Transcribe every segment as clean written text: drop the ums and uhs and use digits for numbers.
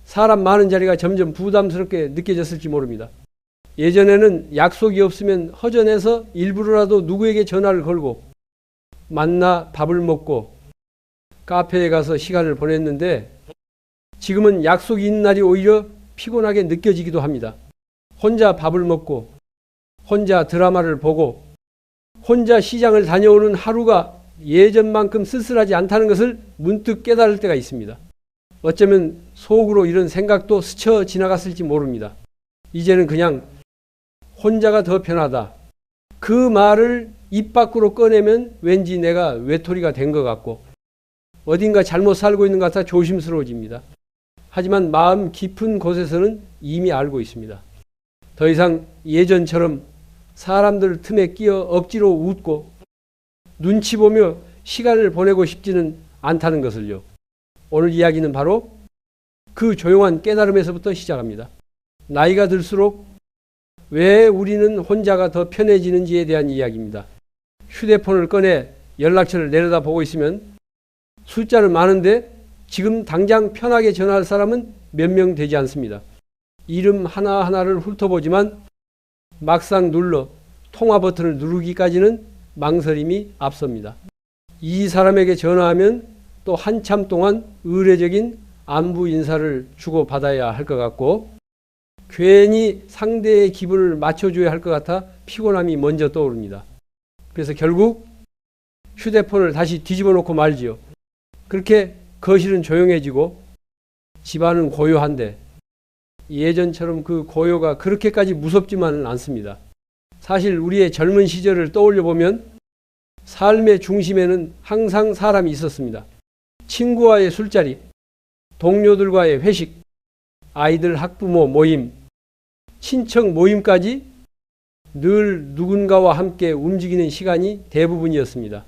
사람 많은 자리가 점점 부담스럽게 느껴졌을지 모릅니다. 예전에는 약속이 없으면 허전해서 일부러라도 누구에게 전화를 걸고 만나 밥을 먹고 카페에 가서 시간을 보냈는데 지금은 약속이 있는 날이 오히려 피곤하게 느껴지기도 합니다. 혼자 밥을 먹고 혼자 드라마를 보고 혼자 시장을 다녀오는 하루가 예전만큼 쓸쓸하지 않다는 것을 문득 깨달을 때가 있습니다. 어쩌면 속으로 이런 생각도 스쳐 지나갔을지 모릅니다. 이제는 그냥 혼자가 더 편하다. 그 말을 입 밖으로 꺼내면 왠지 내가 외톨이가 된 것 같고 어딘가 잘못 살고 있는 것 같아 조심스러워집니다. 하지만 마음 깊은 곳에서는 이미 알고 있습니다. 더 이상 예전처럼 사람들 틈에 끼어 억지로 웃고 눈치 보며 시간을 보내고 싶지는 않다는 것을요. 오늘 이야기는 바로 그 조용한 깨달음에서부터 시작합니다. 나이가 들수록 왜 우리는 혼자가 더 편해지는지에 대한 이야기입니다. 휴대폰을 꺼내 연락처를 내려다보고 있으면 숫자는 많은데 지금 당장 편하게 전화할 사람은 몇 명 되지 않습니다. 이름 하나하나를 훑어보지만 막상 눌러 통화 버튼을 누르기까지는 망설임이 앞섭니다. 이 사람에게 전화하면 또 한참 동안 의례적인 안부 인사를 주고받아야 할 것 같고 괜히 상대의 기분을 맞춰줘야 할 것 같아 피곤함이 먼저 떠오릅니다. 그래서 결국 휴대폰을 다시 뒤집어 놓고 말지요. 그렇게 거실은 조용해지고 집안은 고요한데 예전처럼 그 고요가 그렇게까지 무섭지만은 않습니다. 사실 우리의 젊은 시절을 떠올려 보면 삶의 중심에는 항상 사람이 있었습니다. 친구와의 술자리, 동료들과의 회식, 아이들 학부모 모임, 친척 모임까지 늘 누군가와 함께 움직이는 시간이 대부분이었습니다.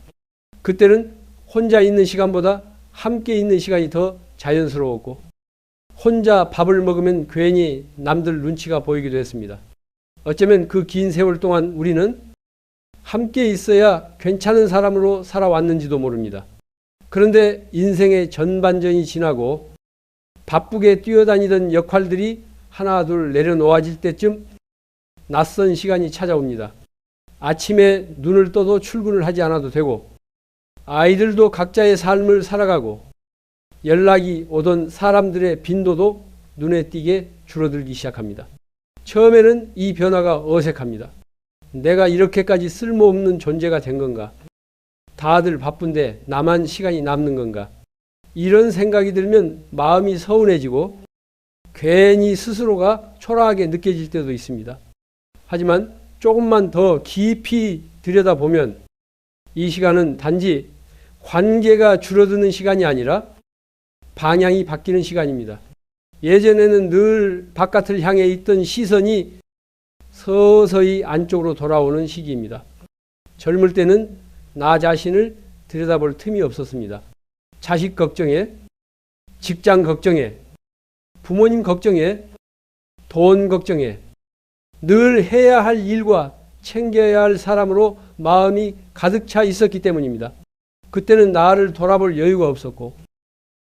그때는 혼자 있는 시간보다 함께 있는 시간이 더 자연스러웠고 혼자 밥을 먹으면 괜히 남들 눈치가 보이기도 했습니다. 어쩌면 그 긴 세월 동안 우리는 함께 있어야 괜찮은 사람으로 살아왔는지도 모릅니다. 그런데 인생의 전반전이 지나고 바쁘게 뛰어다니던 역할들이 하나 둘 내려놓아질 때쯤 낯선 시간이 찾아옵니다. 아침에 눈을 떠도 출근을 하지 않아도 되고 아이들도 각자의 삶을 살아가고 연락이 오던 사람들의 빈도도 눈에 띄게 줄어들기 시작합니다. 처음에는 이 변화가 어색합니다. 내가 이렇게까지 쓸모없는 존재가 된 건가? 다들 바쁜데 나만 시간이 남는 건가? 이런 생각이 들면 마음이 서운해지고 괜히 스스로가 초라하게 느껴질 때도 있습니다. 하지만 조금만 더 깊이 들여다보면 이 시간은 단지 관계가 줄어드는 시간이 아니라 방향이 바뀌는 시간입니다. 예전에는 늘 바깥을 향해 있던 시선이 서서히 안쪽으로 돌아오는 시기입니다. 젊을 때는 나 자신을 들여다볼 틈이 없었습니다. 자식 걱정에, 직장 걱정에, 부모님 걱정에, 돈 걱정에, 늘 해야 할 일과 챙겨야 할 사람으로 마음이 가득 차 있었기 때문입니다. 그때는 나를 돌아볼 여유가 없었고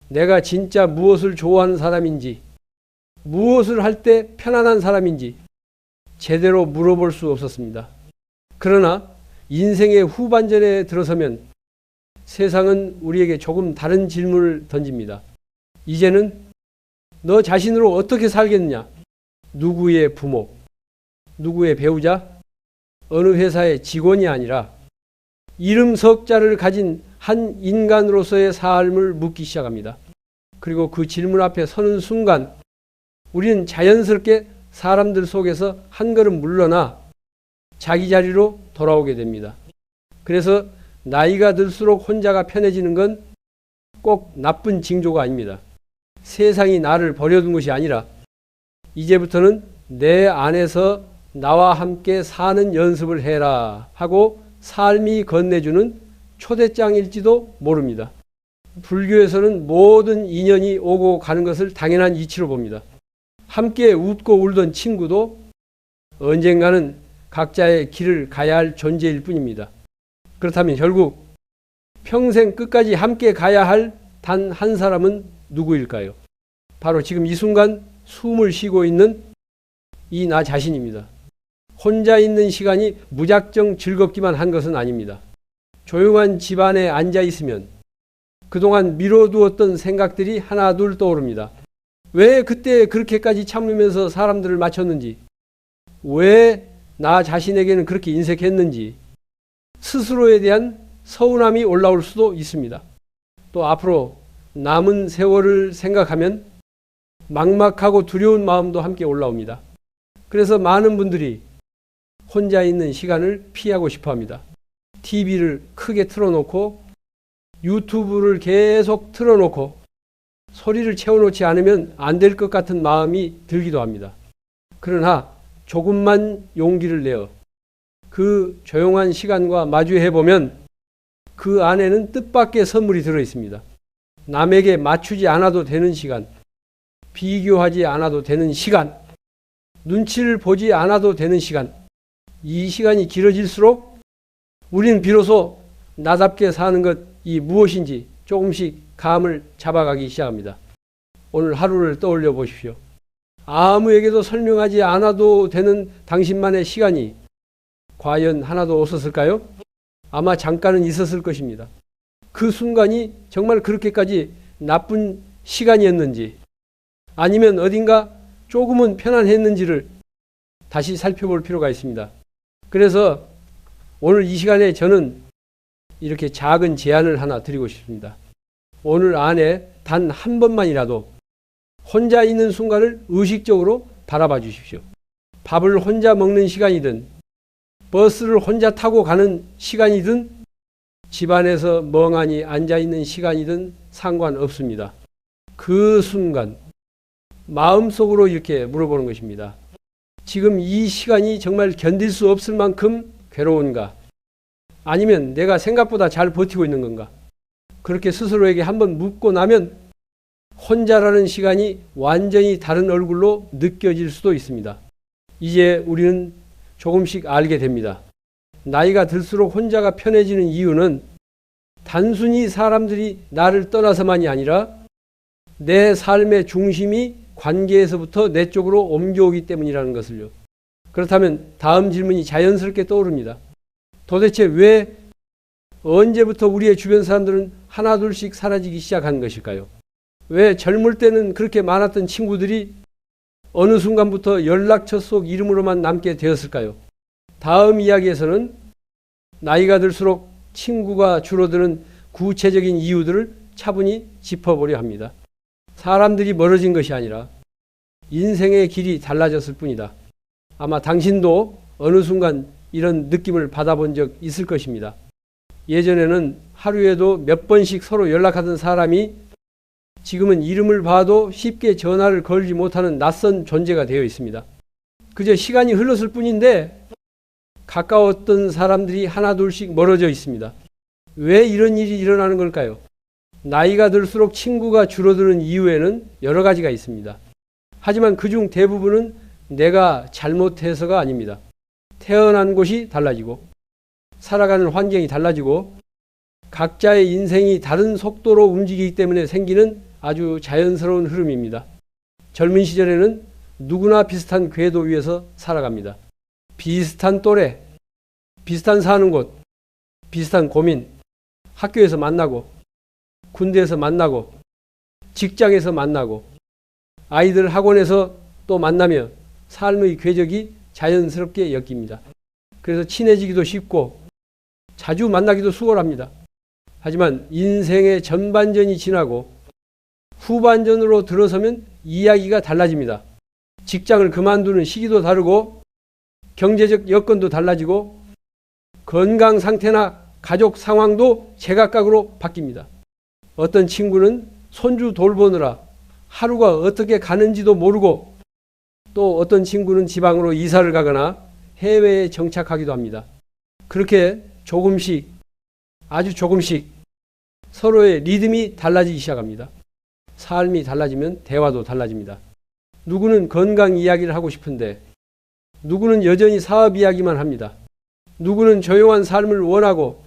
내가 진짜 무엇을 좋아하는 사람인지 무엇을 할 때 편안한 사람인지 제대로 물어볼 수 없었습니다. 그러나 인생의 후반전에 들어서면 세상은 우리에게 조금 다른 질문을 던집니다. 이제는 너 자신으로 어떻게 살겠느냐? 누구의 부모, 누구의 배우자, 어느 회사의 직원이 아니라 이름 석자를 가진 한 인간으로서의 삶을 묻기 시작합니다. 그리고 그 질문 앞에 서는 순간 우리는 자연스럽게 사람들 속에서 한 걸음 물러나 자기 자리로 돌아오게 됩니다. 그래서 나이가 들수록 혼자가 편해지는 건 꼭 나쁜 징조가 아닙니다. 세상이 나를 버려둔 것이 아니라 이제부터는 내 안에서 나와 함께 사는 연습을 해라 하고 삶이 건네주는 초대장일지도 모릅니다. 불교에서는 모든 인연이 오고 가는 것을 당연한 이치로 봅니다. 함께 웃고 울던 친구도 언젠가는 각자의 길을 가야 할 존재일 뿐입니다. 그렇다면 결국 평생 끝까지 함께 가야 할 단 한 사람은 누구일까요? 바로 지금 이 순간 숨을 쉬고 있는 이 나 자신입니다. 혼자 있는 시간이 무작정 즐겁기만 한 것은 아닙니다. 조용한 집안에 앉아 있으면 그동안 미뤄두었던 생각들이 하나둘 떠오릅니다. 왜 그때 그렇게까지 참으면서 사람들을 맞췄는지, 왜 나 자신에게는 그렇게 인색했는지 스스로에 대한 서운함이 올라올 수도 있습니다. 또 앞으로 남은 세월을 생각하면 막막하고 두려운 마음도 함께 올라옵니다. 그래서 많은 분들이 혼자 있는 시간을 피하고 싶어 합니다. TV를 크게 틀어놓고 유튜브를 계속 틀어놓고 소리를 채워놓지 않으면 안 될 것 같은 마음이 들기도 합니다. 그러나 조금만 용기를 내어 그 조용한 시간과 마주해보면 그 안에는 뜻밖의 선물이 들어있습니다. 남에게 맞추지 않아도 되는 시간, 비교하지 않아도 되는 시간, 눈치를 보지 않아도 되는 시간, 이 시간이 길어질수록 우리는 비로소 나답게 사는 것이 무엇인지 조금씩 감을 잡아가기 시작합니다. 오늘 하루를 떠올려 보십시오. 아무에게도 설명하지 않아도 되는 당신만의 시간이 과연 하나도 없었을까요? 아마 잠깐은 있었을 것입니다. 그 순간이 정말 그렇게까지 나쁜 시간이었는지 아니면 어딘가 조금은 편안했는지를 다시 살펴볼 필요가 있습니다. 그래서 오늘 이 시간에 저는 이렇게 작은 제안을 하나 드리고 싶습니다. 오늘 안에 단 한 번만이라도 혼자 있는 순간을 의식적으로 바라봐 주십시오. 밥을 혼자 먹는 시간이든 버스를 혼자 타고 가는 시간이든 집안에서 멍하니 앉아있는 시간이든 상관없습니다. 그 순간 마음속으로 이렇게 물어보는 것입니다. 지금 이 시간이 정말 견딜 수 없을 만큼 괴로운가? 아니면 내가 생각보다 잘 버티고 있는 건가? 그렇게 스스로에게 한번 묻고 나면 혼자라는 시간이 완전히 다른 얼굴로 느껴질 수도 있습니다. 이제 우리는 조금씩 알게 됩니다. 나이가 들수록 혼자가 편해지는 이유는 단순히 사람들이 나를 떠나서만이 아니라 내 삶의 중심이 관계에서부터 내 쪽으로 옮겨오기 때문이라는 것을요. 그렇다면 다음 질문이 자연스럽게 떠오릅니다. 도대체 왜 언제부터 우리의 주변 사람들은 하나둘씩 사라지기 시작한 것일까요? 왜 젊을 때는 그렇게 많았던 친구들이 어느 순간부터 연락처 속 이름으로만 남게 되었을까요? 다음 이야기에서는 나이가 들수록 친구가 줄어드는 구체적인 이유들을 차분히 짚어보려 합니다. 사람들이 멀어진 것이 아니라 인생의 길이 달라졌을 뿐이다. 아마 당신도 어느 순간 이런 느낌을 받아본 적 있을 것입니다. 예전에는 하루에도 몇 번씩 서로 연락하던 사람이 지금은 이름을 봐도 쉽게 전화를 걸지 못하는 낯선 존재가 되어 있습니다. 그저 시간이 흘렀을 뿐인데 가까웠던 사람들이 하나둘씩 멀어져 있습니다. 왜 이런 일이 일어나는 걸까요? 나이가 들수록 친구가 줄어드는 이유에는 여러 가지가 있습니다. 하지만 그중 대부분은 내가 잘못해서가 아닙니다. 태어난 곳이 달라지고 살아가는 환경이 달라지고 각자의 인생이 다른 속도로 움직이기 때문에 생기는 아주 자연스러운 흐름입니다. 젊은 시절에는 누구나 비슷한 궤도 위에서 살아갑니다. 비슷한 또래, 비슷한 사는 곳, 비슷한 고민, 학교에서 만나고 군대에서 만나고 직장에서 만나고 아이들 학원에서 또 만나며 삶의 궤적이 자연스럽게 엮입니다. 그래서 친해지기도 쉽고 자주 만나기도 수월합니다. 하지만 인생의 전반전이 지나고 후반전으로 들어서면 이야기가 달라집니다. 직장을 그만두는 시기도 다르고 경제적 여건도 달라지고 건강 상태나 가족 상황도 제각각으로 바뀝니다. 어떤 친구는 손주 돌보느라 하루가 어떻게 가는지도 모르고 또 어떤 친구는 지방으로 이사를 가거나 해외에 정착하기도 합니다. 그렇게 조금씩 아주 조금씩 서로의 리듬이 달라지기 시작합니다. 삶이 달라지면 대화도 달라집니다. 누구는 건강 이야기를 하고 싶은데 누구는 여전히 사업 이야기만 합니다. 누구는 조용한 삶을 원하고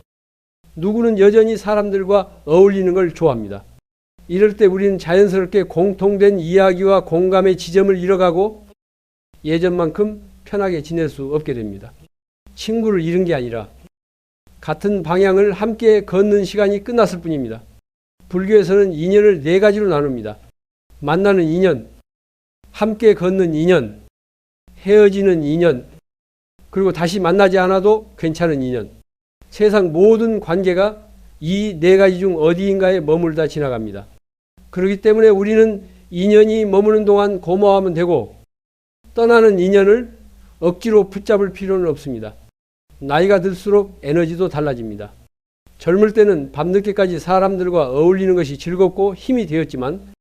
누구는 여전히 사람들과 어울리는 걸 좋아합니다. 이럴 때 우리는 자연스럽게 공통된 이야기와 공감의 지점을 잃어가고 예전만큼 편하게 지낼 수 없게 됩니다. 친구를 잃은 게 아니라 같은 방향을 함께 걷는 시간이 끝났을 뿐입니다. 불교에서는 인연을 네 가지로 나눕니다. 만나는 인연, 함께 걷는 인연, 헤어지는 인연, 그리고 다시 만나지 않아도 괜찮은 인연. 세상 모든 관계가 이 네 가지 중 어디인가에 머물다 지나갑니다. 그렇기 때문에 우리는 인연이 머무는 동안 고마워하면 되고 떠나는 인연을 억지로 붙잡을 필요는 없습니다. 나이가 들수록 에너지도 달라집니다. 젊을 때는 밤늦게까지 사람들과 어울리는 것이 즐겁고 힘이 되었지만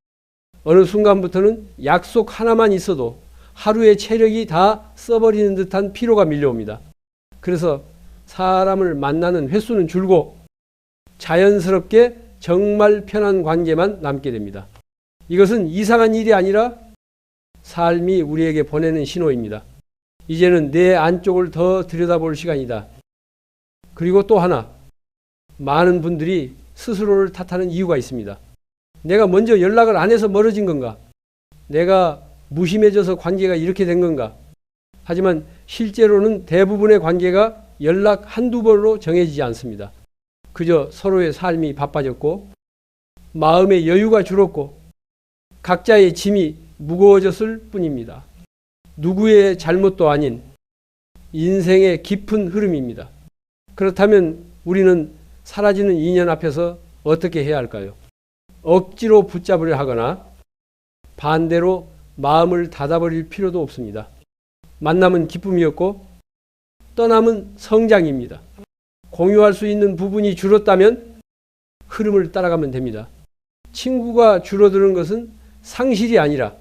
어느 순간부터는 약속 하나만 있어도 하루의 체력이 다 써버리는 듯한 피로가 밀려옵니다. 그래서 사람을 만나는 횟수는 줄고 자연스럽게 정말 편한 관계만 남게 됩니다. 이것은 이상한 일이 아니라 삶이 우리에게 보내는 신호입니다. 이제는 내 안쪽을 더 들여다볼 시간이다. 그리고 또 하나, 많은 분들이 스스로를 탓하는 이유가 있습니다. 내가 먼저 연락을 안 해서 멀어진 건가? 내가 무심해져서 관계가 이렇게 된 건가? 하지만 실제로는 대부분의 관계가 연락 한두 번으로 정해지지 않습니다. 그저 서로의 삶이 바빠졌고 마음의 여유가 줄었고 각자의 짐이 무거워졌을 뿐입니다. 누구의 잘못도 아닌 인생의 깊은 흐름입니다. 그렇다면 우리는 사라지는 인연 앞에서 어떻게 해야 할까요? 억지로 붙잡으려 하거나 반대로 마음을 닫아버릴 필요도 없습니다. 만남은 기쁨이었고 떠남은 성장입니다. 공유할 수 있는 부분이 줄었다면 흐름을 따라가면 됩니다. 친구가 줄어드는 것은 상실이 아니라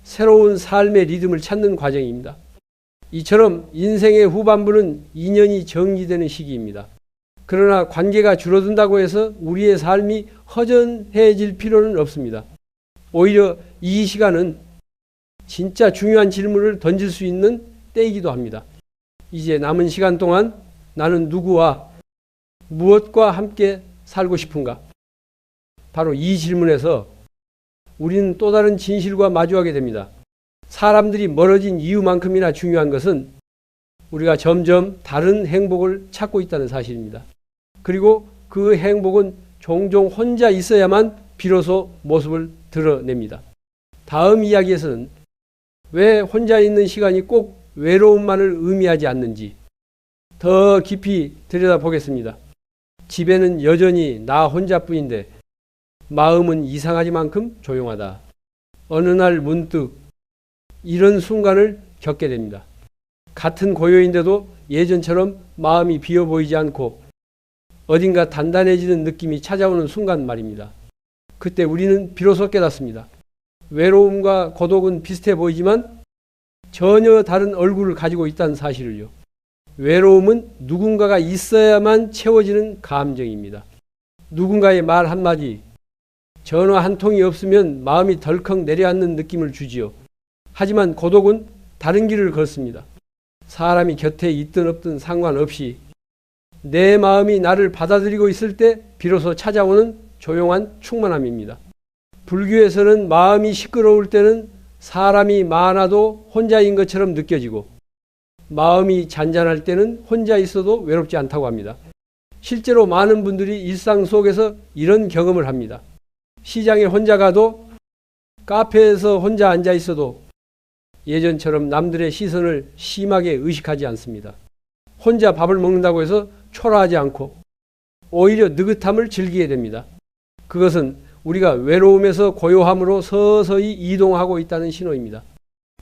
새로운 삶의 리듬을 찾는 과정입니다. 이처럼 인생의 후반부는 인연이 정리되는 시기입니다. 그러나 관계가 줄어든다고 해서 우리의 삶이 허전해질 필요는 없습니다. 오히려 이 시간은 진짜 중요한 질문을 던질 수 있는 때이기도 합니다. 이제 남은 시간 동안 나는 누구와 무엇과 함께 살고 싶은가? 바로 이 질문에서 우리는 또 다른 진실과 마주하게 됩니다. 사람들이 멀어진 이유만큼이나 중요한 것은 우리가 점점 다른 행복을 찾고 있다는 사실입니다. 그리고 그 행복은 종종 혼자 있어야만 비로소 모습을 드러냅니다. 다음 이야기에서는 왜 혼자 있는 시간이 꼭 외로움만을 의미하지 않는지 더 깊이 들여다보겠습니다. 집에는 여전히 나 혼자뿐인데 마음은 이상하지만큼 조용하다. 어느 날 문득 이런 순간을 겪게 됩니다. 같은 고요인데도 예전처럼 마음이 비어 보이지 않고 어딘가 단단해지는 느낌이 찾아오는 순간 말입니다. 그때 우리는 비로소 깨닫습니다. 외로움과 고독은 비슷해 보이지만 전혀 다른 얼굴을 가지고 있다는 사실을요. 외로움은 누군가가 있어야만 채워지는 감정입니다. 누군가의 말 한마디, 전화 한 통이 없으면 마음이 덜컥 내려앉는 느낌을 주지요. 하지만 고독은 다른 길을 걷습니다. 사람이 곁에 있든 없든 상관없이 내 마음이 나를 받아들이고 있을 때 비로소 찾아오는 조용한 충만함입니다. 불교에서는 마음이 시끄러울 때는 사람이 많아도 혼자인 것처럼 느껴지고 마음이 잔잔할 때는 혼자 있어도 외롭지 않다고 합니다. 실제로 많은 분들이 일상 속에서 이런 경험을 합니다. 시장에 혼자 가도 카페에서 혼자 앉아 있어도 예전처럼 남들의 시선을 심하게 의식하지 않습니다. 혼자 밥을 먹는다고 해서 초라하지 않고 오히려 느긋함을 즐기게 됩니다. 그것은 우리가 외로움에서 고요함으로 서서히 이동하고 있다는 신호입니다.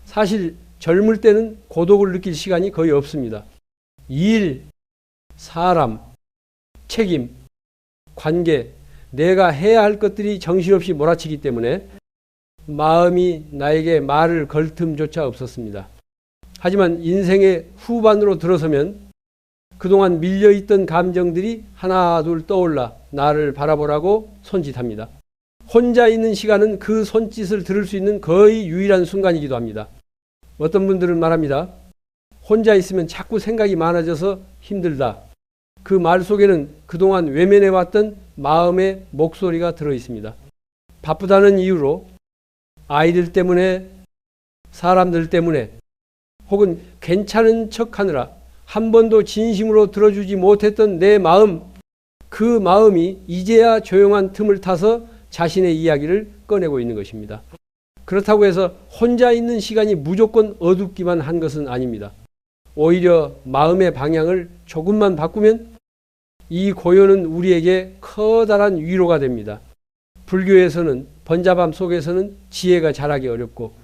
사실 젊을 때는 고독을 느낄 시간이 거의 없습니다. 일, 사람, 책임, 관계, 내가 해야 할 것들이 정신없이 몰아치기 때문에 마음이 나에게 말을 걸 틈조차 없었습니다. 하지만 인생의 후반으로 들어서면 그동안 밀려있던 감정들이 하나 둘 떠올라 나를 바라보라고 손짓합니다. 혼자 있는 시간은 그 손짓을 들을 수 있는 거의 유일한 순간이기도 합니다. 어떤 분들은 말합니다. 혼자 있으면 자꾸 생각이 많아져서 힘들다. 그 말 속에는 그동안 외면해왔던 마음의 목소리가 들어있습니다. 바쁘다는 이유로 아이들 때문에, 사람들 때문에, 혹은 괜찮은 척하느라 한 번도 진심으로 들어주지 못했던 내 마음, 그 마음이 이제야 조용한 틈을 타서 자신의 이야기를 꺼내고 있는 것입니다. 그렇다고 해서 혼자 있는 시간이 무조건 어둡기만 한 것은 아닙니다. 오히려 마음의 방향을 조금만 바꾸면 이 고요는 우리에게 커다란 위로가 됩니다. 불교에서는 번잡함 속에서는 지혜가 자라기 어렵고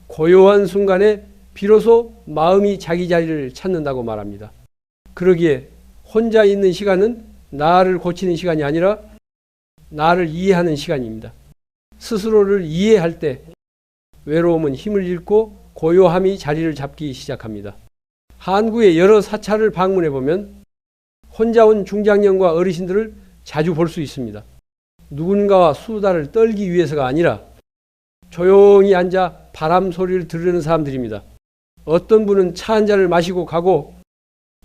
고요한 순간에 비로소 마음이 자기 자리를 찾는다고 말합니다. 그러기에 혼자 있는 시간은 나를 고치는 시간이 아니라 나를 이해하는 시간입니다. 스스로를 이해할 때 외로움은 힘을 잃고 고요함이 자리를 잡기 시작합니다. 한국의 여러 사찰을 방문해 보면 혼자 온 중장년과 어르신들을 자주 볼 수 있습니다. 누군가와 수다를 떨기 위해서가 아니라 조용히 앉아 바람 소리를 들으는 사람들입니다. 어떤 분은 차 한 잔을 마시고 가고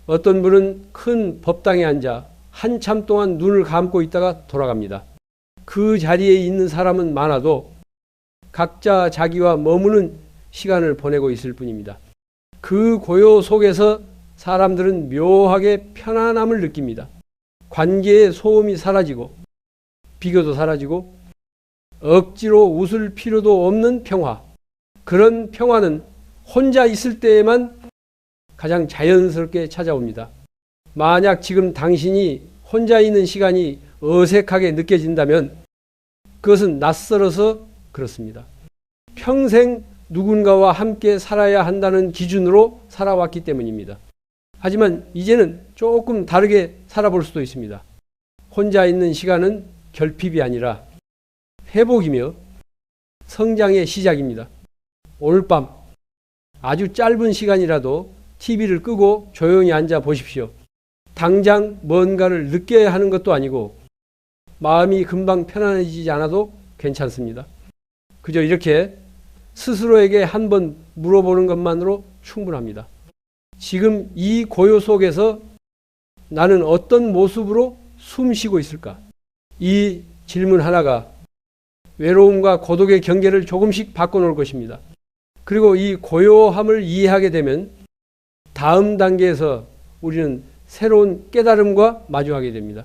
어떤 분은 큰 법당에 앉아 한참 동안 눈을 감고 있다가 돌아갑니다. 그 자리에 있는 사람은 많아도 각자 자기와 머무는 시간을 보내고 있을 뿐입니다. 그 고요 속에서 사람들은 묘하게 편안함을 느낍니다. 관계의 소음이 사라지고 비교도 사라지고 억지로 웃을 필요도 없는 평화. 그런 평화는 혼자 있을 때에만 가장 자연스럽게 찾아옵니다. 만약 지금 당신이 혼자 있는 시간이 어색하게 느껴진다면 그것은 낯설어서 그렇습니다. 평생 누군가와 함께 살아야 한다는 기준으로 살아왔기 때문입니다. 하지만 이제는 조금 다르게 살아볼 수도 있습니다. 혼자 있는 시간은 결핍이 아니라 회복이며 성장의 시작입니다. 오늘 밤 아주 짧은 시간이라도 TV를 끄고 조용히 앉아 보십시오. 당장 뭔가를 느껴야 하는 것도 아니고 마음이 금방 편안해지지 않아도 괜찮습니다. 그저 이렇게 스스로에게 한번 물어보는 것만으로 충분합니다. 지금 이 고요 속에서 나는 어떤 모습으로 숨 쉬고 있을까? 이 질문 하나가 외로움과 고독의 경계를 조금씩 바꿔놓을 것입니다. 그리고 이 고요함을 이해하게 되면 다음 단계에서 우리는 새로운 깨달음과 마주하게 됩니다.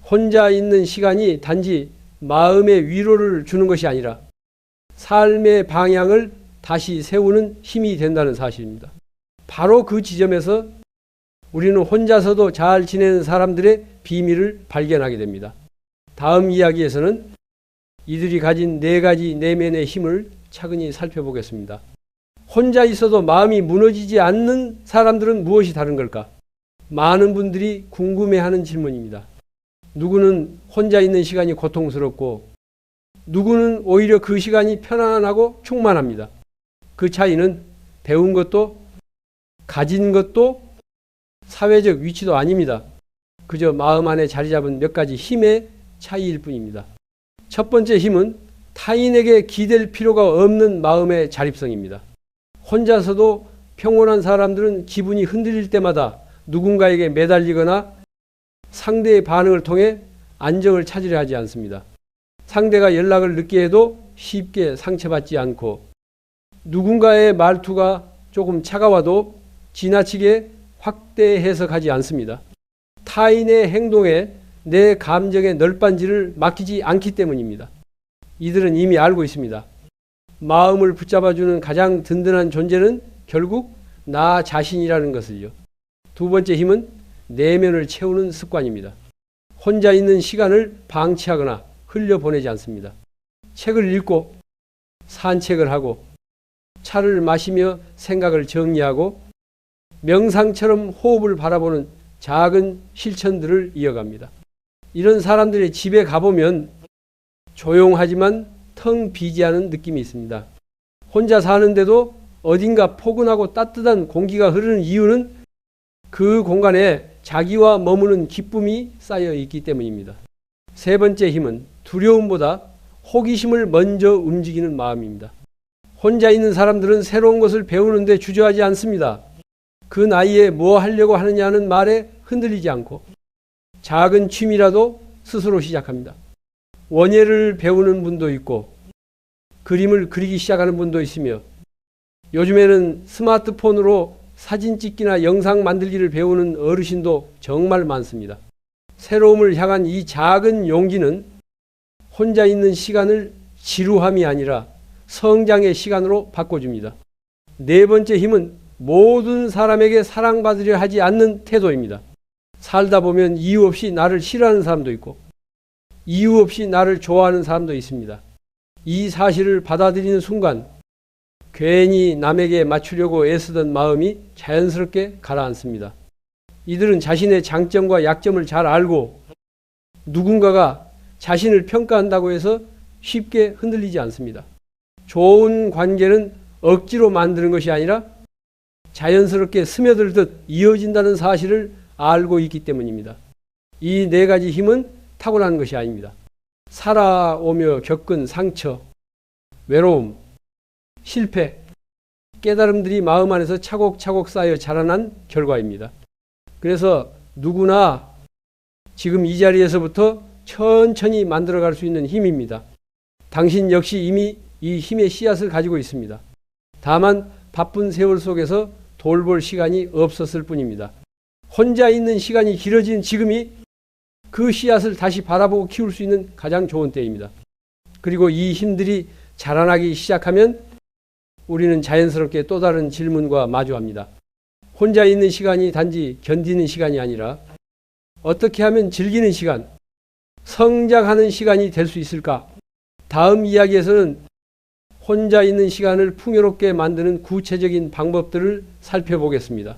혼자 있는 시간이 단지 마음의 위로를 주는 것이 아니라 삶의 방향을 다시 세우는 힘이 된다는 사실입니다. 바로 그 지점에서 우리는 혼자서도 잘 지내는 사람들의 비밀을 발견하게 됩니다. 다음 이야기에서는 이들이 가진 4가지 내면의 힘을 차근히 살펴보겠습니다. 혼자 있어도 마음이 무너지지 않는 사람들은 무엇이 다른 걸까? 많은 분들이 궁금해하는 질문입니다. 누구는 혼자 있는 시간이 고통스럽고 누구는 오히려 그 시간이 편안하고 충만합니다. 그 차이는 배운 것도 가진 것도 사회적 위치도 아닙니다. 그저 마음 안에 자리 잡은 몇 가지 힘의 차이일 뿐입니다. 첫 번째 힘은 타인에게 기댈 필요가 없는 마음의 자립성입니다. 혼자서도 평온한 사람들은 기분이 흔들릴 때마다 누군가에게 매달리거나 상대의 반응을 통해 안정을 찾으려 하지 않습니다. 상대가 연락을 늦게 해도 쉽게 상처받지 않고 누군가의 말투가 조금 차가워도 지나치게 확대 해석하지 않습니다. 타인의 행동에 내 감정의 널빤지를 맡기지 않기 때문입니다. 이들은 이미 알고 있습니다. 마음을 붙잡아주는 가장 든든한 존재는 결국 나 자신이라는 것을요. 두 번째 힘은 내면을 채우는 습관입니다. 혼자 있는 시간을 방치하거나 흘려보내지 않습니다. 책을 읽고 산책을 하고 차를 마시며 생각을 정리하고 명상처럼 호흡을 바라보는 작은 실천들을 이어갑니다. 이런 사람들의 집에 가보면 조용하지만 텅 비지 않은 느낌이 있습니다. 혼자 사는데도 어딘가 포근하고 따뜻한 공기가 흐르는 이유는 그 공간에 자기와 머무는 기쁨이 쌓여 있기 때문입니다. 세 번째 힘은 두려움보다 호기심을 먼저 움직이는 마음입니다. 혼자 있는 사람들은 새로운 것을 배우는데 주저하지 않습니다. 그 나이에 뭐 하려고 하느냐는 말에 흔들리지 않고 작은 취미라도 스스로 시작합니다. 원예를 배우는 분도 있고 그림을 그리기 시작하는 분도 있으며 요즘에는 스마트폰으로 사진 찍기나 영상 만들기를 배우는 어르신도 정말 많습니다. 새로움을 향한 이 작은 용기는 혼자 있는 시간을 지루함이 아니라 성장의 시간으로 바꿔줍니다. 네 번째 힘은 모든 사람에게 사랑받으려 하지 않는 태도입니다. 살다 보면 이유 없이 나를 싫어하는 사람도 있고 이유 없이 나를 좋아하는 사람도 있습니다. 이 사실을 받아들이는 순간 괜히 남에게 맞추려고 애쓰던 마음이 자연스럽게 가라앉습니다. 이들은 자신의 장점과 약점을 잘 알고 누군가가 자신을 평가한다고 해서 쉽게 흔들리지 않습니다. 좋은 관계는 억지로 만드는 것이 아니라 자연스럽게 스며들듯 이어진다는 사실을 알고 있기 때문입니다. 이 네 가지 힘은 타고나는 것이 아닙니다. 살아오며 겪은 상처, 외로움, 실패, 깨달음들이 마음 안에서 차곡차곡 쌓여 자라난 결과입니다. 그래서 누구나 지금 이 자리에서부터 천천히 만들어갈 수 있는 힘입니다. 당신 역시 이미 이 힘의 씨앗을 가지고 있습니다. 다만 바쁜 세월 속에서 돌볼 시간이 없었을 뿐입니다. 혼자 있는 시간이 길어진 지금이 그 씨앗을 다시 바라보고 키울 수 있는 가장 좋은 때입니다. 그리고 이 힘들이 자라나기 시작하면 우리는 자연스럽게 또 다른 질문과 마주합니다. 혼자 있는 시간이 단지 견디는 시간이 아니라 어떻게 하면 즐기는 시간, 성장하는 시간이 될 수 있을까? 다음 이야기에서는 혼자 있는 시간을 풍요롭게 만드는 구체적인 방법들을 살펴보겠습니다.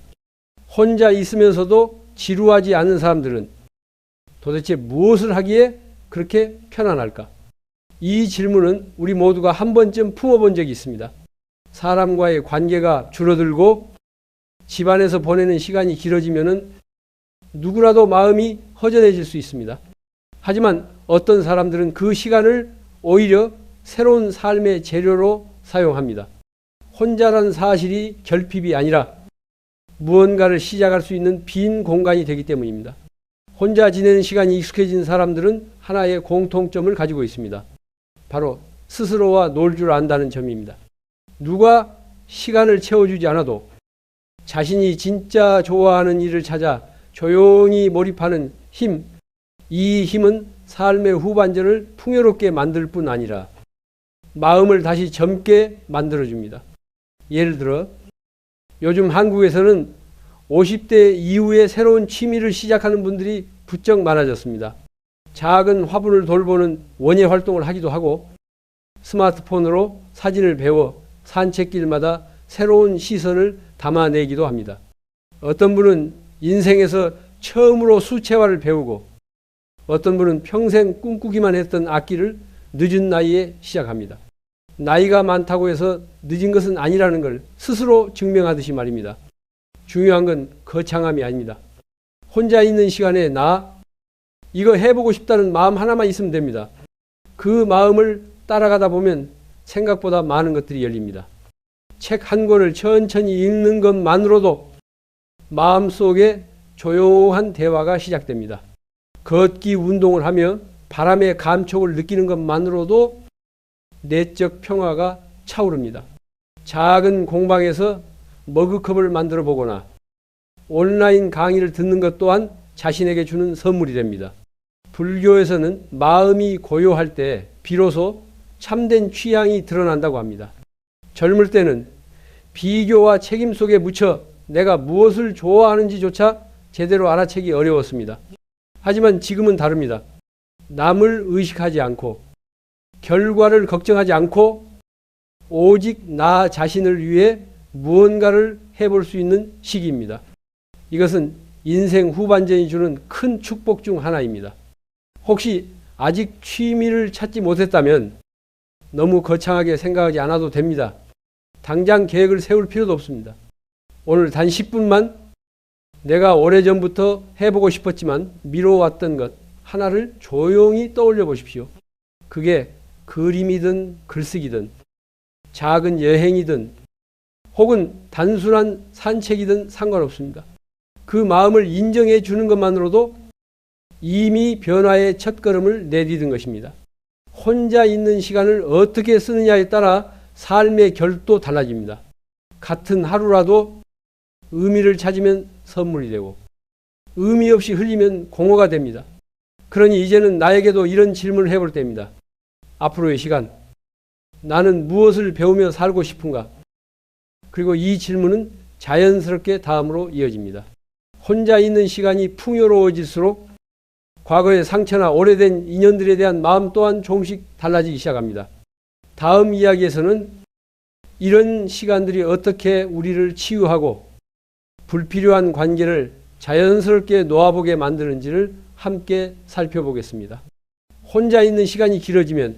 혼자 있으면서도 지루하지 않은 사람들은 도대체 무엇을 하기에 그렇게 편안할까? 이 질문은 우리 모두가 한 번쯤 품어본 적이 있습니다. 사람과의 관계가 줄어들고 집안에서 보내는 시간이 길어지면은 누구라도 마음이 허전해질 수 있습니다. 하지만 어떤 사람들은 그 시간을 오히려 새로운 삶의 재료로 사용합니다. 혼자라는 사실이 결핍이 아니라 무언가를 시작할 수 있는 빈 공간이 되기 때문입니다. 혼자 지내는 시간이 익숙해진 사람들은 하나의 공통점을 가지고 있습니다. 바로 스스로와 놀 줄 안다는 점입니다. 누가 시간을 채워주지 않아도 자신이 진짜 좋아하는 일을 찾아 조용히 몰입하는 힘, 이 힘은 삶의 후반전을 풍요롭게 만들 뿐 아니라 마음을 다시 젊게 만들어줍니다. 예를 들어 요즘 한국에서는 50대 이후에 새로운 취미를 시작하는 분들이 부쩍 많아졌습니다. 작은 화분을 돌보는 원예 활동을 하기도 하고 스마트폰으로 사진을 배워 산책길마다 새로운 시선을 담아내기도 합니다. 어떤 분은 인생에서 처음으로 수채화를 배우고 어떤 분은 평생 꿈꾸기만 했던 악기를 늦은 나이에 시작합니다. 나이가 많다고 해서 늦은 것은 아니라는 걸 스스로 증명하듯이 말입니다. 중요한 건 거창함이 아닙니다. 혼자 있는 시간에 나 이거 해보고 싶다는 마음 하나만 있으면 됩니다. 그 마음을 따라가다 보면 생각보다 많은 것들이 열립니다. 책 한 권을 천천히 읽는 것만으로도 마음속에 조용한 대화가 시작됩니다. 걷기 운동을 하며 바람의 감촉을 느끼는 것만으로도 내적 평화가 차오릅니다. 작은 공방에서 머그컵을 만들어 보거나 온라인 강의를 듣는 것 또한 자신에게 주는 선물이 됩니다. 불교에서는 마음이 고요할 때 비로소 참된 취향이 드러난다고 합니다. 젊을 때는 비교와 책임 속에 묻혀 내가 무엇을 좋아하는지조차 제대로 알아채기 어려웠습니다. 하지만 지금은 다릅니다. 남을 의식하지 않고 결과를 걱정하지 않고 오직 나 자신을 위해 무언가를 해볼 수 있는 시기입니다. 이것은 인생 후반전이 주는 큰 축복 중 하나입니다. 혹시 아직 취미를 찾지 못했다면 너무 거창하게 생각하지 않아도 됩니다. 당장 계획을 세울 필요도 없습니다. 오늘 단 10분만 내가 오래전부터 해보고 싶었지만 미뤄왔던 것 하나를 조용히 떠올려 보십시오. 그게 그림이든 글쓰기든 작은 여행이든 혹은 단순한 산책이든 상관없습니다. 그 마음을 인정해 주는 것만으로도 이미 변화의 첫걸음을 내디딘 것입니다. 혼자 있는 시간을 어떻게 쓰느냐에 따라 삶의 결도 달라집니다. 같은 하루라도 의미를 찾으면 선물이 되고 의미 없이 흘리면 공허가 됩니다. 그러니 이제는 나에게도 이런 질문을 해볼 때입니다. 앞으로의 시간, 나는 무엇을 배우며 살고 싶은가? 그리고 이 질문은 자연스럽게 다음으로 이어집니다. 혼자 있는 시간이 풍요로워질수록 과거의 상처나 오래된 인연들에 대한 마음 또한 조금씩 달라지기 시작합니다. 다음 이야기에서는 이런 시간들이 어떻게 우리를 치유하고 불필요한 관계를 자연스럽게 놓아보게 만드는지를 함께 살펴보겠습니다. 혼자 있는 시간이 길어지면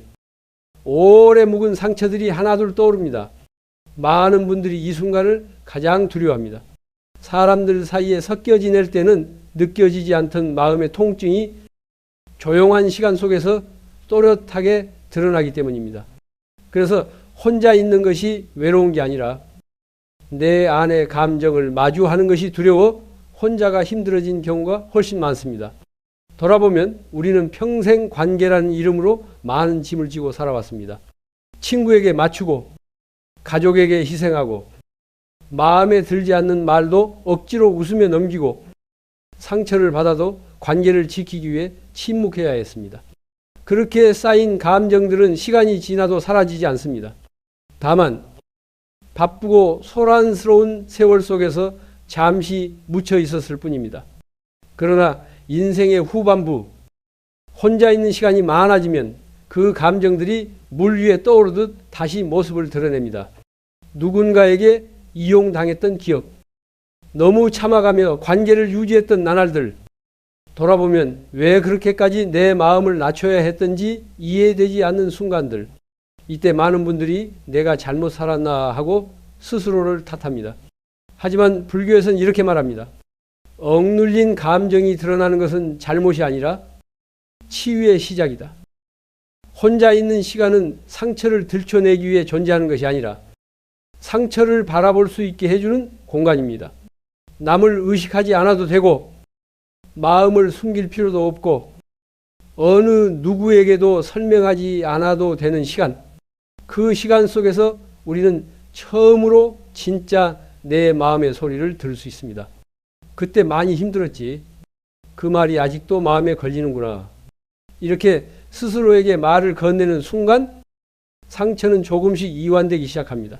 오래 묵은 상처들이 하나둘 떠오릅니다. 많은 분들이 이 순간을 가장 두려워합니다. 사람들 사이에 섞여 지낼 때는 느껴지지 않던 마음의 통증이 조용한 시간 속에서 또렷하게 드러나기 때문입니다. 그래서 혼자 있는 것이 외로운 게 아니라 내 안의 감정을 마주하는 것이 두려워 혼자가 힘들어진 경우가 훨씬 많습니다. 돌아보면 우리는 평생 관계라는 이름으로 많은 짐을 지고 살아왔습니다. 친구에게 맞추고 가족에게 희생하고 마음에 들지 않는 말도 억지로 웃으며 넘기고 상처를 받아도 관계를 지키기 위해 침묵해야 했습니다. 그렇게 쌓인 감정들은 시간이 지나도 사라지지 않습니다. 다만 바쁘고 소란스러운 세월 속에서 잠시 묻혀 있었을 뿐입니다. 그러나 인생의 후반부, 혼자 있는 시간이 많아지면 그 감정들이 물 위에 떠오르듯 다시 모습을 드러냅니다. 누군가에게 이용당했던 기억, 너무 참아가며 관계를 유지했던 나날들, 돌아보면 왜 그렇게까지 내 마음을 낮춰야 했던지 이해되지 않는 순간들, 이때 많은 분들이 내가 잘못 살았나 하고 스스로를 탓합니다. 하지만 불교에서는 이렇게 말합니다. 억눌린 감정이 드러나는 것은 잘못이 아니라 치유의 시작이다. 혼자 있는 시간은 상처를 들춰내기 위해 존재하는 것이 아니라 상처를 바라볼 수 있게 해주는 공간입니다. 남을 의식하지 않아도 되고 마음을 숨길 필요도 없고 어느 누구에게도 설명하지 않아도 되는 시간, 그 시간 속에서 우리는 처음으로 진짜 내 마음의 소리를 들을 수 있습니다. 그때 많이 힘들었지. 그 말이 아직도 마음에 걸리는구나. 이렇게 스스로에게 말을 건네는 순간 상처는 조금씩 이완되기 시작합니다.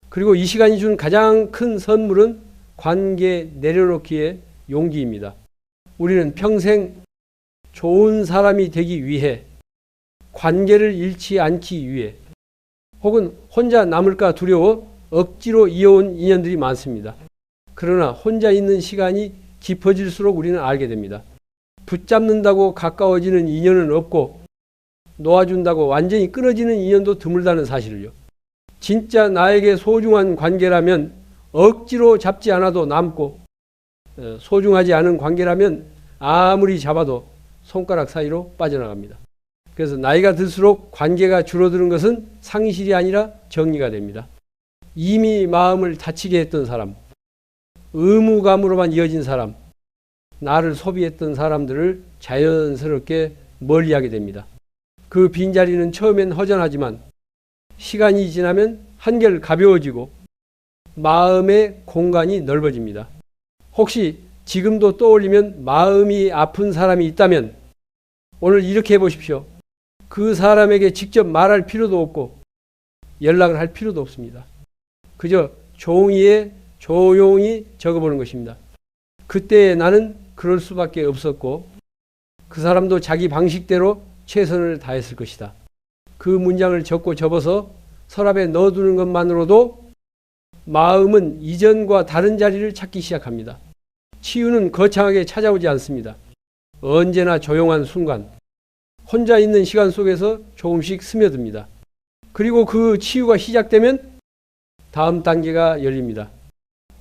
그리고 이 시간이 준 가장 큰 선물은 관계 내려놓기의 용기입니다. 우리는 평생 좋은 사람이 되기 위해, 관계를 잃지 않기 위해, 혹은 혼자 남을까 두려워 억지로 이어온 인연들이 많습니다. 그러나 혼자 있는 시간이 깊어질수록 우리는 알게 됩니다. 붙잡는다고 가까워지는 인연은 없고 놓아준다고 완전히 끊어지는 인연도 드물다는 사실을요. 진짜 나에게 소중한 관계라면 억지로 잡지 않아도 남고, 소중하지 않은 관계라면 아무리 잡아도 손가락 사이로 빠져나갑니다. 그래서 나이가 들수록 관계가 줄어드는 것은 상실이 아니라 정리가 됩니다. 이미 마음을 다치게 했던 사람, 의무감으로만 이어진 사람, 나를 소비했던 사람들을 자연스럽게 멀리하게 됩니다. 그 빈자리는 처음엔 허전하지만 시간이 지나면 한결 가벼워지고 마음의 공간이 넓어집니다. 혹시 지금도 떠올리면 마음이 아픈 사람이 있다면 오늘 이렇게 해보십시오. 그 사람에게 직접 말할 필요도 없고 연락을 할 필요도 없습니다. 그저 종이에 조용히 적어보는 것입니다. 그때 나는 그럴 수밖에 없었고 그 사람도 자기 방식대로 최선을 다했을 것이다. 그 문장을 적고 접어서 서랍에 넣어두는 것만으로도 마음은 이전과 다른 자리를 찾기 시작합니다. 치유는 거창하게 찾아오지 않습니다. 언제나 조용한 순간, 혼자 있는 시간 속에서 조금씩 스며듭니다. 그리고 그 치유가 시작되면 다음 단계가 열립니다.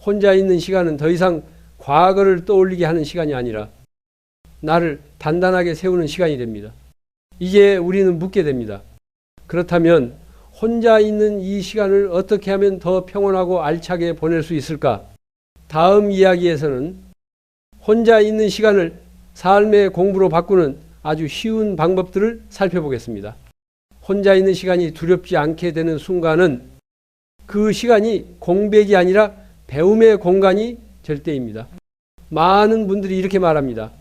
혼자 있는 시간은 더 이상 과거를 떠올리게 하는 시간이 아니라 나를 단단하게 세우는 시간이 됩니다. 이제 우리는 묻게 됩니다. 그렇다면 혼자 있는 이 시간을 어떻게 하면 더 평온하고 알차게 보낼 수 있을까? 다음 이야기에서는 혼자 있는 시간을 삶의 공부로 바꾸는 아주 쉬운 방법들을 살펴보겠습니다. 혼자 있는 시간이 두렵지 않게 되는 순간은 그 시간이 공백이 아니라 배움의 공간이 될 때입니다. 많은 분들이 이렇게 말합니다.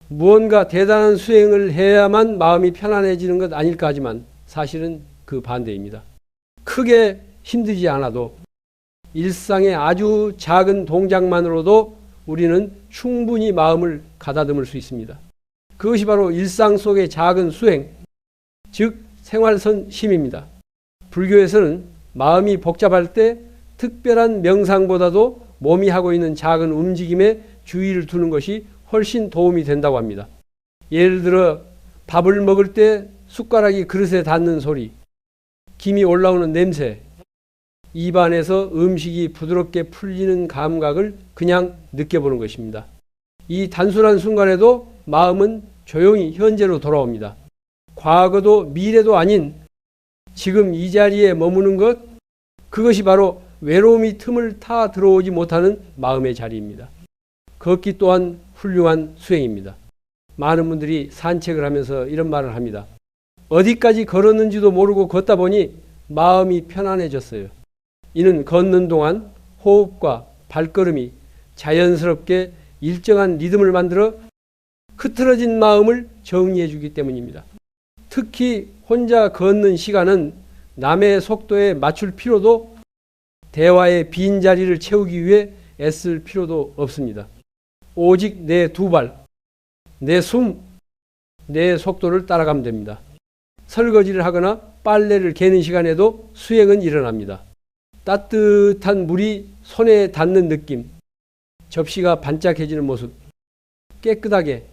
무언가 대단한 수행을 해야만 마음이 편안해지는 것 아닐까 하지만 사실은 그 반대입니다. 크게 힘들지 않아도 일상의 아주 작은 동작만으로도 우리는 충분히 마음을 가다듬을 수 있습니다. 그것이 바로 일상 속의 작은 수행, 즉 생활선심입니다. 불교에서는 마음이 복잡할 때 특별한 명상보다도 몸이 하고 있는 작은 움직임에 주의를 두는 것이 훨씬 도움이 된다고 합니다. 예를 들어 밥을 먹을 때 숟가락이 그릇에 닿는 소리, 김이 올라오는 냄새, 입안에서 음식이 부드럽게 풀리는 감각을 그냥 느껴보는 것입니다. 이 단순한 순간에도 마음은 조용히 현재로 돌아옵니다. 과거도 미래도 아닌 지금 이 자리에 머무는 것, 그것이 바로 외로움이 틈을 타 들어오지 못하는 마음의 자리입니다. 걷기 또한 훌륭한 수행입니다. 많은 분들이 산책을 하면서 이런 말을 합니다. 어디까지 걸었는지도 모르고 걷다 보니 마음이 편안해졌어요. 이는 걷는 동안 호흡과 발걸음이 자연스럽게 일정한 리듬을 만들어 흐트러진 마음을 정리해 주기 때문입니다. 특히 혼자 걷는 시간은 남의 속도에 맞출 필요도 대화의 빈자리를 채우기 위해 애쓸 필요도 없습니다. 오직 내 두 발, 내 숨, 내 속도를 따라가면 됩니다. 설거지를 하거나 빨래를 개는 시간에도 수행은 일어납니다. 따뜻한 물이 손에 닿는 느낌, 접시가 반짝해지는 모습, 깨끗하게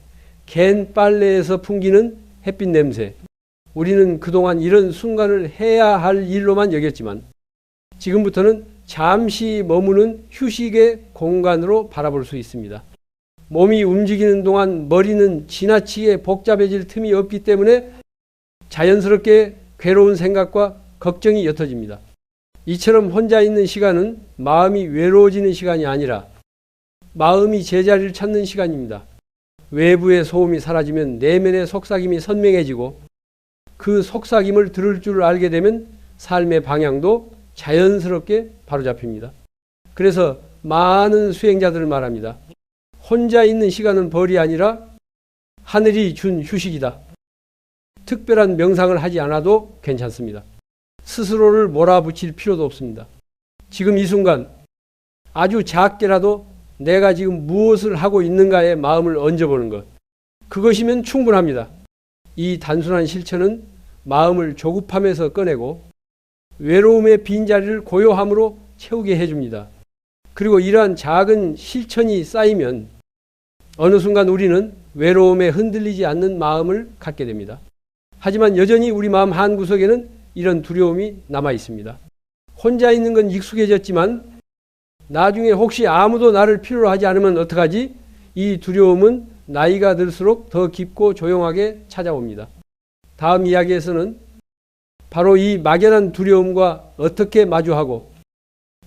갠 빨래에서 풍기는 햇빛 냄새. 우리는 그동안 이런 순간을 해야 할 일로만 여겼지만 지금부터는 잠시 머무는 휴식의 공간으로 바라볼 수 있습니다. 몸이 움직이는 동안 머리는 지나치게 복잡해질 틈이 없기 때문에 자연스럽게 괴로운 생각과 걱정이 옅어집니다. 이처럼 혼자 있는 시간은 마음이 외로워지는 시간이 아니라 마음이 제자리를 찾는 시간입니다. 외부의 소음이 사라지면 내면의 속삭임이 선명해지고 그 속삭임을 들을 줄 알게 되면 삶의 방향도 자연스럽게 바로잡힙니다. 그래서 많은 수행자들을 말합니다. 혼자 있는 시간은 벌이 아니라 하늘이 준 휴식이다. 특별한 명상을 하지 않아도 괜찮습니다. 스스로를 몰아붙일 필요도 없습니다. 지금 이 순간 아주 작게라도 내가 지금 무엇을 하고 있는가에 마음을 얹어보는 것. 그것이면 충분합니다. 이 단순한 실천은 마음을 조급함에서 꺼내고 외로움의 빈자리를 고요함으로 채우게 해줍니다. 그리고 이러한 작은 실천이 쌓이면 어느 순간 우리는 외로움에 흔들리지 않는 마음을 갖게 됩니다. 하지만 여전히 우리 마음 한구석에는 이런 두려움이 남아 있습니다. 혼자 있는 건 익숙해졌지만 나중에 혹시 아무도 나를 필요로 하지 않으면 어떡하지? 이 두려움은 나이가 들수록 더 깊고 조용하게 찾아옵니다. 다음 이야기에서는 바로 이 막연한 두려움과 어떻게 마주하고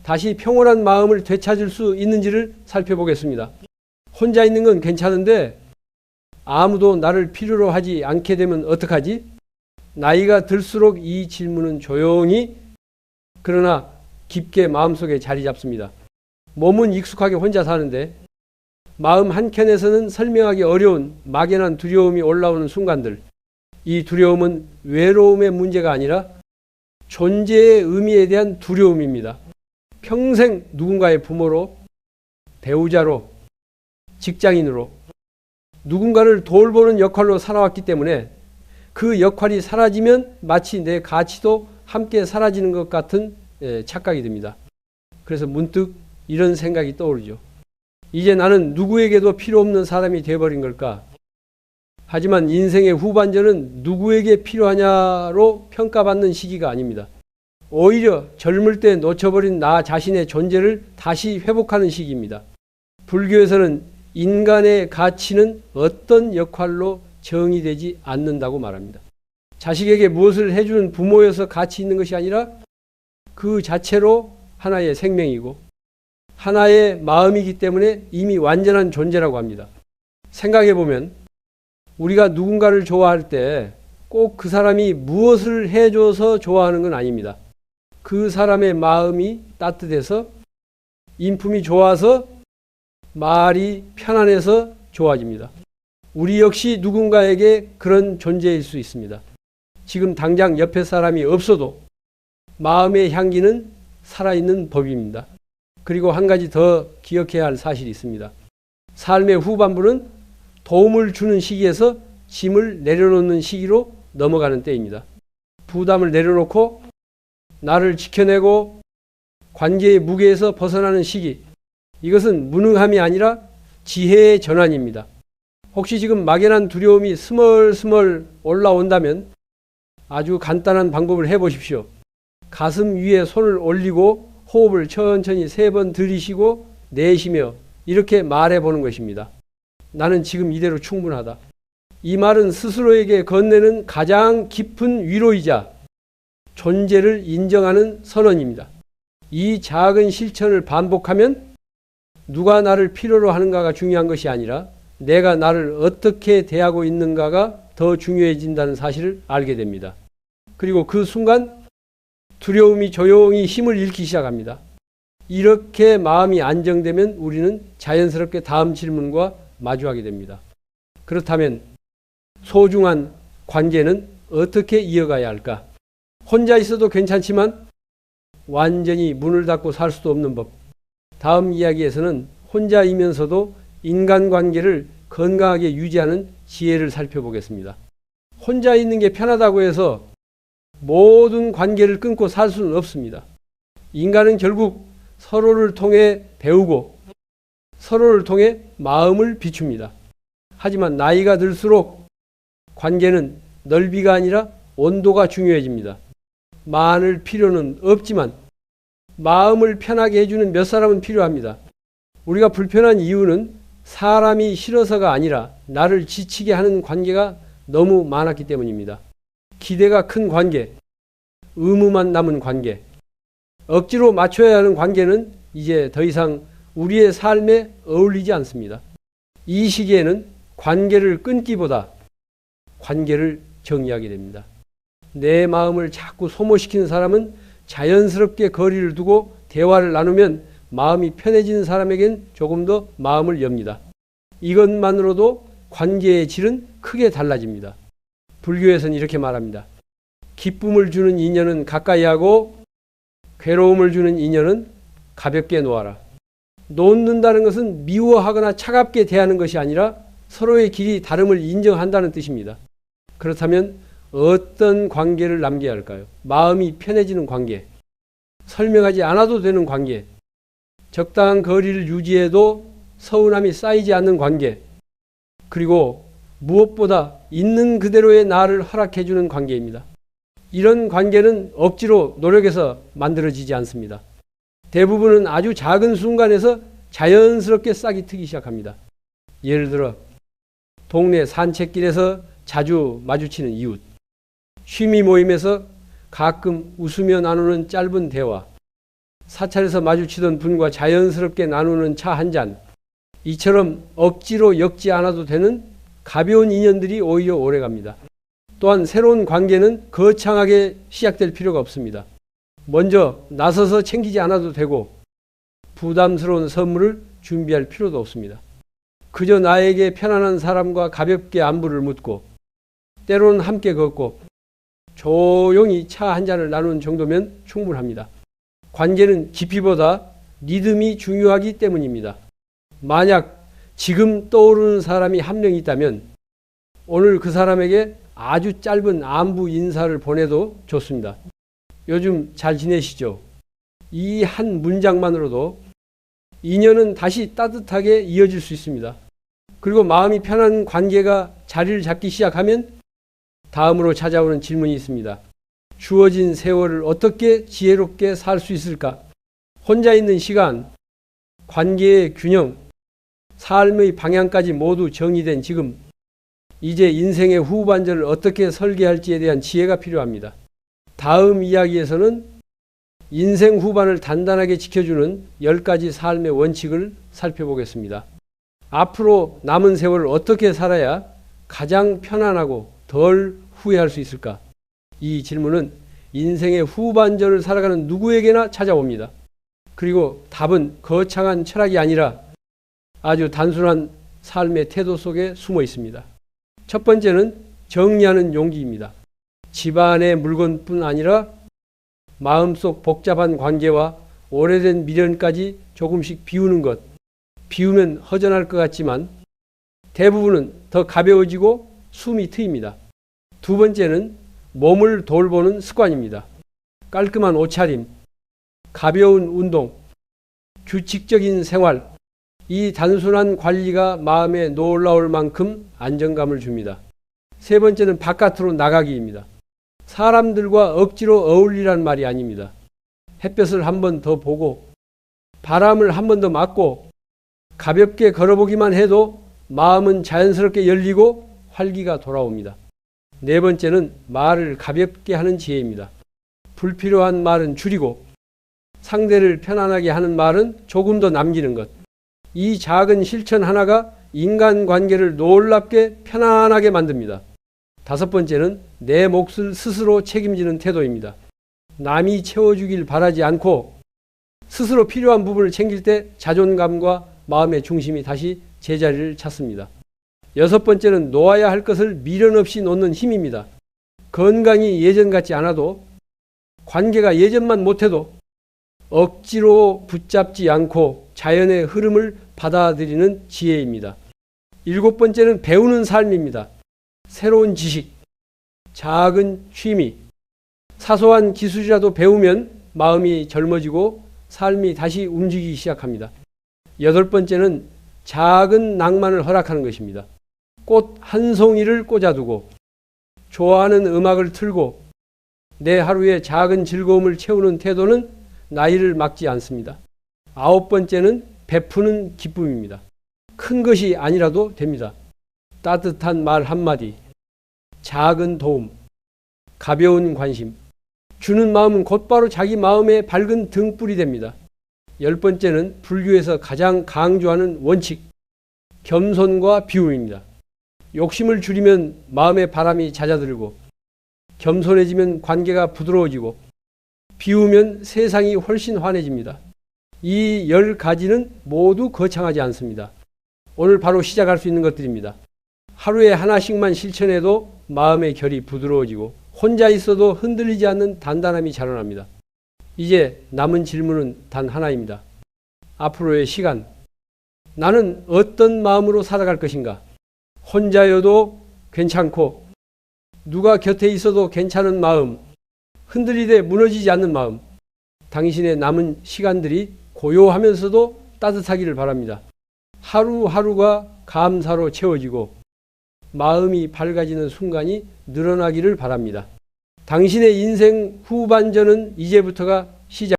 다시 평온한 마음을 되찾을 수 있는지를 살펴보겠습니다. 혼자 있는 건 괜찮은데 아무도 나를 필요로 하지 않게 되면 어떡하지? 나이가 들수록 이 질문은 조용히 그러나 깊게 마음속에 자리 잡습니다. 몸은 익숙하게 혼자 사는데 마음 한켠에서는 설명하기 어려운 막연한 두려움이 올라오는 순간들. 이 두려움은 외로움의 문제가 아니라 존재의 의미에 대한 두려움입니다. 평생 누군가의 부모로, 배우자로, 직장인으로 누군가를 돌보는 역할로 살아왔기 때문에 그 역할이 사라지면 마치 내 가치도 함께 사라지는 것 같은 착각이 듭니다. 그래서 문득 이런 생각이 떠오르죠. 이제 나는 누구에게도 필요 없는 사람이 되어버린 걸까? 하지만 인생의 후반전은 누구에게 필요하냐로 평가받는 시기가 아닙니다. 오히려 젊을 때 놓쳐버린 나 자신의 존재를 다시 회복하는 시기입니다. 불교에서는 인간의 가치는 어떤 역할로 정의되지 않는다고 말합니다. 자식에게 무엇을 해주는 부모여서 가치 있는 것이 아니라 그 자체로 하나의 생명이고 하나의 마음이기 때문에 이미 완전한 존재라고 합니다. 생각해보면 우리가 누군가를 좋아할 때 꼭 그 사람이 무엇을 해줘서 좋아하는 건 아닙니다. 그 사람의 마음이 따뜻해서 인품이 좋아서 말이 편안해서 좋아집니다. 우리 역시 누군가에게 그런 존재일 수 있습니다. 지금 당장 옆에 사람이 없어도 마음의 향기는 살아있는 법입니다. 그리고 한 가지 더 기억해야 할 사실이 있습니다. 삶의 후반부는 도움을 주는 시기에서 짐을 내려놓는 시기로 넘어가는 때입니다. 부담을 내려놓고 나를 지켜내고 관계의 무게에서 벗어나는 시기, 이것은 무능함이 아니라 지혜의 전환입니다. 혹시 지금 막연한 두려움이 스멀스멀 올라온다면 아주 간단한 방법을 해보십시오. 가슴 위에 손을 올리고 호흡을 천천히 3번 들이쉬고 내쉬며 이렇게 말해보는 것입니다. 나는 지금 이대로 충분하다. 이 말은 스스로에게 건네는 가장 깊은 위로이자 존재를 인정하는 선언입니다. 이 작은 실천을 반복하면 누가 나를 필요로 하는가가 중요한 것이 아니라 내가 나를 어떻게 대하고 있는가가 더 중요해진다는 사실을 알게 됩니다. 그리고 그 순간 두려움이 조용히 힘을 잃기 시작합니다. 이렇게 마음이 안정되면 우리는 자연스럽게 다음 질문과 마주하게 됩니다. 그렇다면 소중한 관계는 어떻게 이어가야 할까? 혼자 있어도 괜찮지만 완전히 문을 닫고 살 수도 없는 법. 다음 이야기에서는 혼자이면서도 인간관계를 건강하게 유지하는 지혜를 살펴보겠습니다. 혼자 있는 게 편하다고 해서 모든 관계를 끊고 살 수는 없습니다. 인간은 결국 서로를 통해 배우고 서로를 통해 마음을 비춥니다. 하지만 나이가 들수록 관계는 넓이가 아니라 온도가 중요해집니다. 많을 필요는 없지만 마음을 편하게 해주는 몇 사람은 필요합니다. 우리가 불편한 이유는 사람이 싫어서가 아니라 나를 지치게 하는 관계가 너무 많았기 때문입니다. 기대가 큰 관계, 의무만 남은 관계, 억지로 맞춰야 하는 관계는 이제 더 이상 우리의 삶에 어울리지 않습니다. 이 시기에는 관계를 끊기보다 관계를 정의하게 됩니다. 내 마음을 자꾸 소모시키는 사람은 자연스럽게 거리를 두고 대화를 나누면 마음이 편해지는 사람에겐 조금 더 마음을 엽니다. 이것만으로도 관계의 질은 크게 달라집니다. 불교에서는 이렇게 말합니다. 기쁨을 주는 인연은 가까이 하고 괴로움을 주는 인연은 가볍게 놓아라. 놓는다는 것은 미워하거나 차갑게 대하는 것이 아니라 서로의 길이 다름을 인정한다는 뜻입니다. 그렇다면 어떤 관계를 남겨야 할까요? 마음이 편해지는 관계, 설명하지 않아도 되는 관계, 적당한 거리를 유지해도 서운함이 쌓이지 않는 관계, 그리고 무엇보다 있는 그대로의 나를 허락해주는 관계입니다. 이런 관계는 억지로 노력해서 만들어지지 않습니다. 대부분은 아주 작은 순간에서 자연스럽게 싹이 트기 시작합니다. 예를 들어 동네 산책길에서 자주 마주치는 이웃, 취미 모임에서 가끔 웃으며 나누는 짧은 대화, 사찰에서 마주치던 분과 자연스럽게 나누는 차 한 잔, 이처럼 억지로 엮지 않아도 되는 가벼운 인연들이 오히려 오래갑니다. 또한 새로운 관계는 거창하게 시작될 필요가 없습니다. 먼저 나서서 챙기지 않아도 되고 부담스러운 선물을 준비할 필요도 없습니다. 그저 나에게 편안한 사람과 가볍게 안부를 묻고 때로는 함께 걷고 조용히 차 한 잔을 나누는 정도면 충분합니다. 관계는 깊이보다 리듬이 중요하기 때문입니다. 만약 지금 떠오르는 사람이 한 명 있다면 오늘 그 사람에게 아주 짧은 안부 인사를 보내도 좋습니다. 요즘 잘 지내시죠? 이 한 문장만으로도 인연은 다시 따뜻하게 이어질 수 있습니다. 그리고 마음이 편한 관계가 자리를 잡기 시작하면 다음으로 찾아오는 질문이 있습니다. 주어진 세월을 어떻게 지혜롭게 살 수 있을까? 혼자 있는 시간, 관계의 균형, 삶의 방향까지 모두 정리된 지금, 이제 인생의 후반전을 어떻게 설계할지에 대한 지혜가 필요합니다. 다음 이야기에서는 인생 후반을 단단하게 지켜주는 10가지 삶의 원칙을 살펴보겠습니다. 앞으로 남은 세월을 어떻게 살아야 가장 편안하고 덜 후회할 수 있을까? 이 질문은 인생의 후반전을 살아가는 누구에게나 찾아옵니다. 그리고 답은 거창한 철학이 아니라 아주 단순한 삶의 태도 속에 숨어 있습니다. 첫 번째는 정리하는 용기입니다. 집안의 물건뿐 아니라 마음속 복잡한 관계와 오래된 미련까지 조금씩 비우는 것. 비우면 허전할 것 같지만 대부분은 더 가벼워지고 숨이 트입니다. 두 번째는 몸을 돌보는 습관입니다. 깔끔한 옷차림, 가벼운 운동, 규칙적인 생활, 이 단순한 관리가 마음에 놀라울 만큼 안정감을 줍니다. 세 번째는 바깥으로 나가기입니다. 사람들과 억지로 어울리란 말이 아닙니다. 햇볕을 한 번 더 보고 바람을 한 번 더 맞고 가볍게 걸어보기만 해도 마음은 자연스럽게 열리고 활기가 돌아옵니다. 네 번째는 말을 가볍게 하는 지혜입니다. 불필요한 말은 줄이고 상대를 편안하게 하는 말은 조금 더 남기는 것. 이 작은 실천 하나가 인간관계를 놀랍게 편안하게 만듭니다. 다섯 번째는 내 몫을 스스로 책임지는 태도입니다. 남이 채워주길 바라지 않고 스스로 필요한 부분을 챙길 때 자존감과 마음의 중심이 다시 제자리를 찾습니다. 여섯 번째는 놓아야 할 것을 미련 없이 놓는 힘입니다. 건강이 예전 같지 않아도 관계가 예전만 못해도 억지로 붙잡지 않고 자연의 흐름을 받아들이는 지혜입니다. 일곱 번째는 배우는 삶입니다. 새로운 지식, 작은 취미, 사소한 기술이라도 배우면 마음이 젊어지고 삶이 다시 움직이기 시작합니다. 여덟 번째는 작은 낭만을 허락하는 것입니다. 꽃 한 송이를 꽂아두고 좋아하는 음악을 틀고 내 하루의 작은 즐거움을 채우는 태도는 나이를 막지 않습니다. 아홉 번째는 베푸는 기쁨입니다. 큰 것이 아니라도 됩니다. 따뜻한 말 한마디, 작은 도움, 가벼운 관심. 주는 마음은 곧바로 자기 마음의 밝은 등불이 됩니다. 열 번째는 불교에서 가장 강조하는 원칙, 겸손과 비움입니다. 욕심을 줄이면 마음의 바람이 잦아들고 겸손해지면 관계가 부드러워지고 비우면 세상이 훨씬 환해집니다. 이 10가지는 모두 거창하지 않습니다. 오늘 바로 시작할 수 있는 것들입니다. 하루에 하나씩만 실천해도 마음의 결이 부드러워지고 혼자 있어도 흔들리지 않는 단단함이 자라납니다. 이제 남은 질문은 단 하나입니다. 앞으로의 시간, 나는 어떤 마음으로 살아갈 것인가? 혼자여도 괜찮고 누가 곁에 있어도 괜찮은 마음, 흔들리되 무너지지 않는 마음. 당신의 남은 시간들이 고요하면서도 따뜻하기를 바랍니다. 하루하루가 감사로 채워지고 마음이 밝아지는 순간이 늘어나기를 바랍니다. 당신의 인생 후반전은 이제부터가 시작.